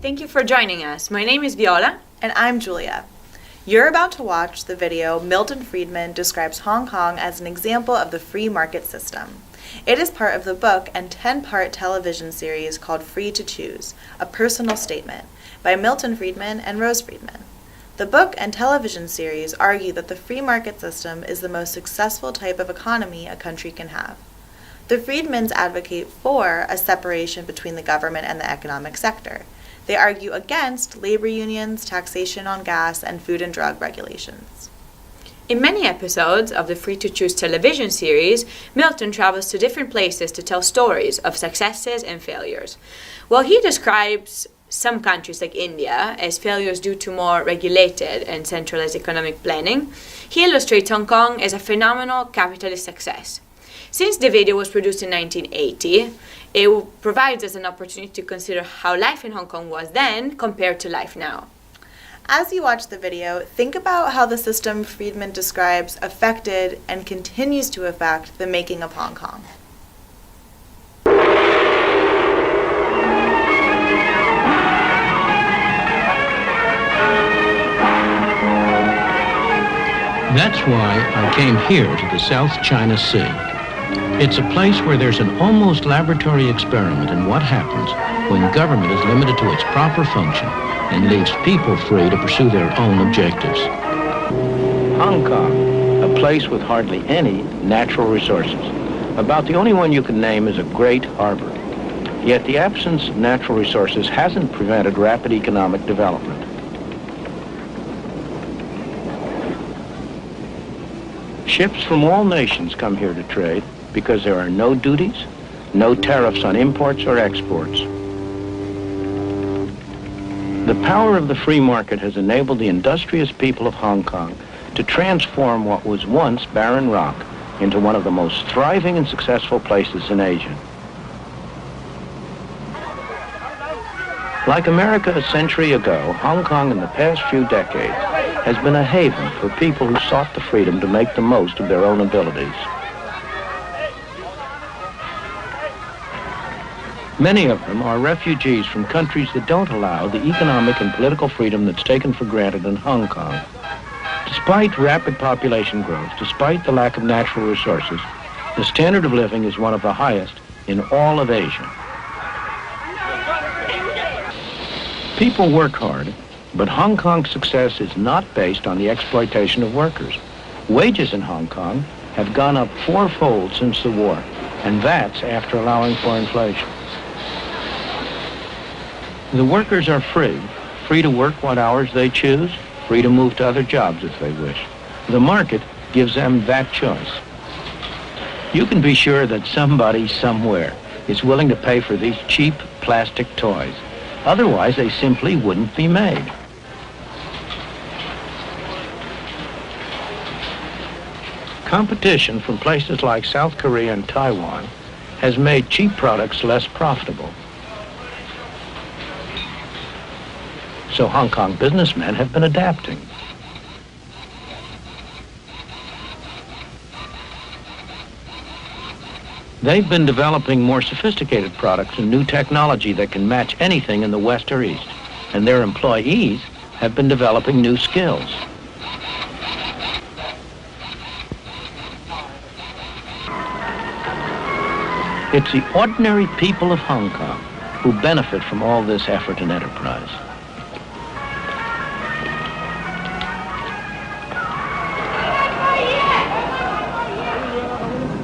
Thank you for joining us. My name is Viola. And I'm Julia. You're about to watch the video Milton Friedman describes Hong Kong as an example of the free market system. It is part of the book and 10-part television series called Free to Choose, A Personal Statement, by Milton Friedman and Rose Friedman. The book and television series argue that the free market system is the most successful type of economy a country can have. The Friedmans advocate for a separation between the government and the economic sector. They argue against labor unions, taxation on gas, and food and drug regulations. In many episodes of the Free to Choose television series, Milton travels to different places to tell stories of successes and failures. While he describes some countries like India as failures due to more regulated and centralized economic planning, he illustrates Hong Kong as a phenomenal capitalist success. Since the video was produced in 1980, it provides us an opportunity to consider how life in Hong Kong was then compared to life now. As you watch the video, think about how the system Friedman describes affected and continues to affect the making of Hong Kong. That's why I came here to the South China Sea. It's a place where there's an almost laboratory experiment in what happens when government is limited to its proper function and leaves people free to pursue their own objectives. Hong Kong, a place with hardly any natural resources. About the only one you can name is a great harbor. Yet the absence of natural resources hasn't prevented rapid economic development. Ships from all nations come here to trade because there are no duties, no tariffs on imports or exports. The power of the free market has enabled the industrious people of Hong Kong to transform what was once barren rock into one of the most thriving and successful places in Asia. Like America a century ago, Hong Kong in the past few decades has been a haven for people who sought the freedom to make the most of their own abilities. Many of them are refugees from countries that don't allow the economic and political freedom that's taken for granted in Hong Kong. Despite rapid population growth, despite the lack of natural resources, the standard of living is one of the highest in all of Asia. People work hard, but Hong Kong's success is not based on the exploitation of workers. Wages in Hong Kong have gone up fourfold since the war, and that's after allowing for inflation. The workers are free to work what hours they choose, free to move to other jobs if they wish. The market gives them that choice. You can be sure that somebody somewhere is willing to pay for these cheap plastic toys. Otherwise, they simply wouldn't be made. Competition from places like South Korea and Taiwan has made cheap products less profitable. So Hong Kong businessmen have been adapting. They've been developing more sophisticated products and new technology that can match anything in the West or East. And their employees have been developing new skills. It's the ordinary people of Hong Kong who benefit from all this effort and enterprise.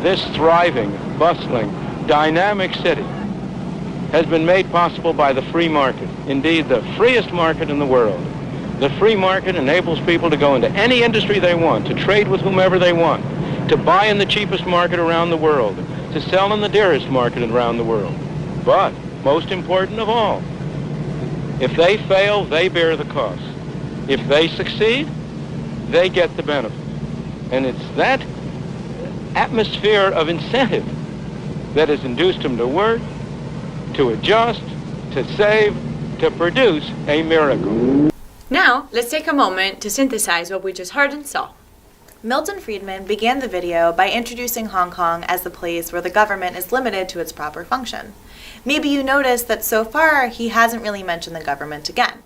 This thriving, bustling, dynamic city has been made possible by the free market. Indeed, the freest market in the world. The free market enables people to go into any industry they want, to trade with whomever they want, to buy in the cheapest market around the world, to sell in the dearest market around the world. But, most important of all, if they fail, they bear the cost. If they succeed, they get the benefit. And it's that atmosphere of incentive that has induced them to work, to adjust, to save, to produce a miracle. Now, let's take a moment to synthesize what we just heard and saw. Milton Friedman began the video by introducing Hong Kong as the place where the government is limited to its proper function. Maybe you noticed that so far he hasn't really mentioned the government again.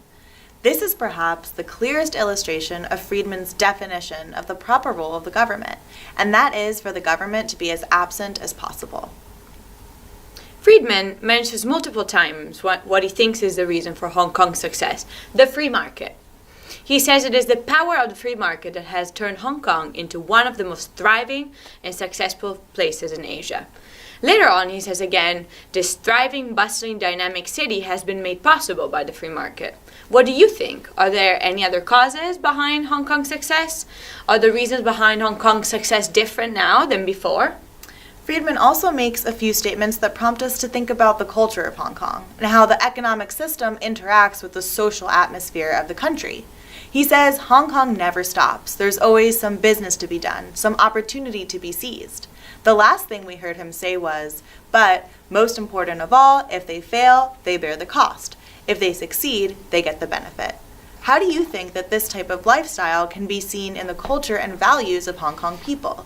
This is perhaps the clearest illustration of Friedman's definition of the proper role of the government, and that is for the government to be as absent as possible. Friedman mentions multiple times what he thinks is the reason for Hong Kong's success, the free market. He says it is the power of the free market that has turned Hong Kong into one of the most thriving and successful places in Asia. Later on, he says again, this thriving, bustling, dynamic city has been made possible by the free market. What do you think? Are there any other causes behind Hong Kong's success? Are the reasons behind Hong Kong's success different now than before? Friedman also makes a few statements that prompt us to think about the culture of Hong Kong and how the economic system interacts with the social atmosphere of the country. He says Hong Kong never stops. There's always some business to be done, some opportunity to be seized. The last thing we heard him say was, but most important of all, if they fail, they bear the cost. If they succeed, they get the benefit. How do you think that this type of lifestyle can be seen in the culture and values of Hong Kong people?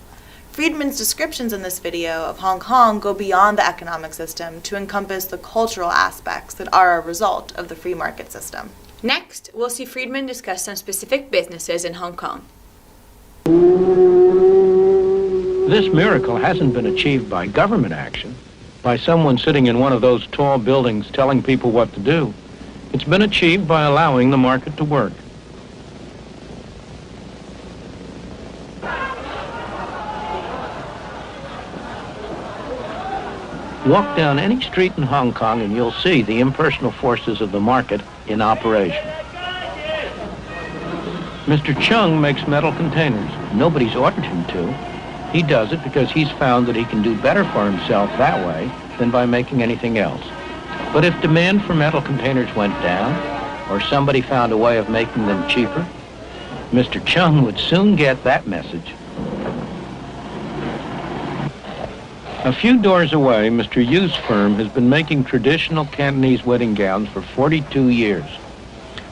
Friedman's descriptions in this video of Hong Kong go beyond the economic system to encompass the cultural aspects that are a result of the free market system. Next, we'll see Friedman discuss some specific businesses in Hong Kong. This miracle hasn't been achieved by government action, by someone sitting in one of those tall buildings telling people what to do. It's been achieved by allowing the market to work. Walk down any street in Hong Kong and you'll see the impersonal forces of the market in operation. Mr. Chung makes metal containers. Nobody's ordered him to. He does it because he's found that he can do better for himself that way than by making anything else. But if demand for metal containers went down, or somebody found a way of making them cheaper, Mr. Chung would soon get that message. A few doors away, Mr. Yu's firm has been making traditional Cantonese wedding gowns for 42 years.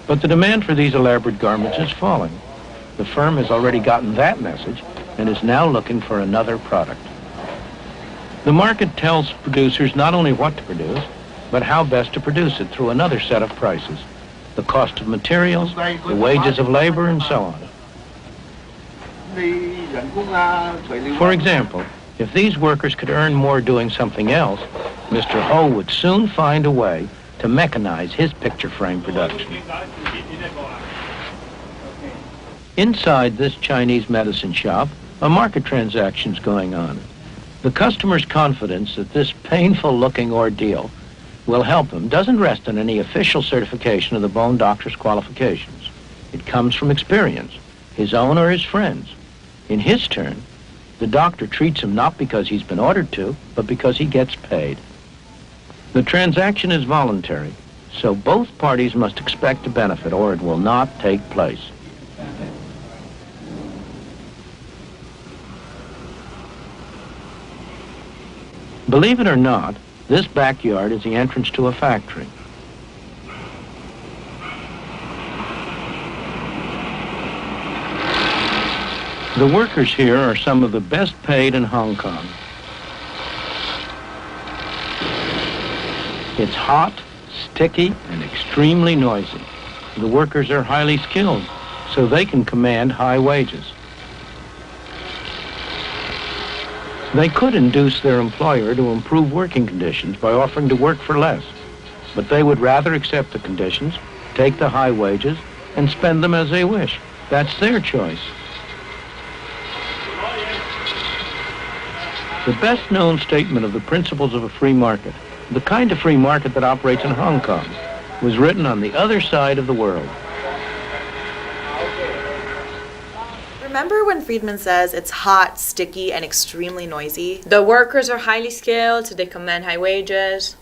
But the demand for these elaborate garments is falling. The firm has already gotten that message and is now looking for another product. The market tells producers not only what to produce, but how best to produce it through another set of prices. The cost of materials, the wages of labor, and so on. For example, if these workers could earn more doing something else, Mr. Ho would soon find a way to mechanize his picture frame production. Inside this Chinese medicine shop, a market transaction's going on. The customer's confidence that this painful-looking ordeal will help him doesn't rest on any official certification of the bone doctor's qualifications. It comes from experience, his own or his friends. In his turn, the doctor treats him not because he's been ordered to, but because he gets paid. The transaction is voluntary, so both parties must expect to benefit or it will not take place. Believe it or not, this backyard is the entrance to a factory. The workers here are some of the best paid in Hong Kong. It's hot, sticky, and extremely noisy. The workers are highly skilled, so they can command high wages. They could induce their employer to improve working conditions by offering to work for less, but they would rather accept the conditions, take the high wages, and spend them as they wish. That's their choice. The best-known statement of the principles of a free market, the kind of free market that operates in Hong Kong, was written on the other side of the world. Remember when Friedman says it's hot, sticky, and extremely noisy? The workers are highly skilled, so they command high wages.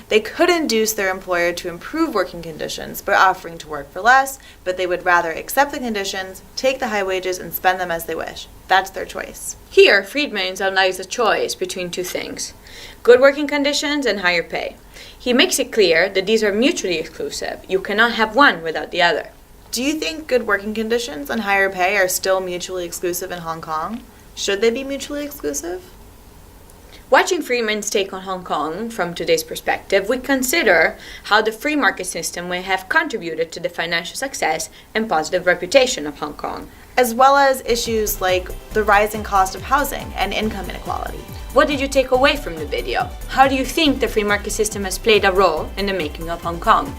They could induce their employer to improve working conditions by offering to work for less, but they would rather accept the conditions, take the high wages, and spend them as they wish. That's their choice. Here, Friedman outlines a choice between two things: good working conditions and higher pay. He makes it clear that these are mutually exclusive. You cannot have one without the other. Do you think good working conditions and higher pay are still mutually exclusive in Hong Kong? Should they be mutually exclusive? Watching Freeman's take on Hong Kong from today's perspective, we consider how the free market system may have contributed to the financial success and positive reputation of Hong Kong, as well as issues like the rising cost of housing and income inequality. What did you take away from the video? How do you think the free market system has played a role in the making of Hong Kong?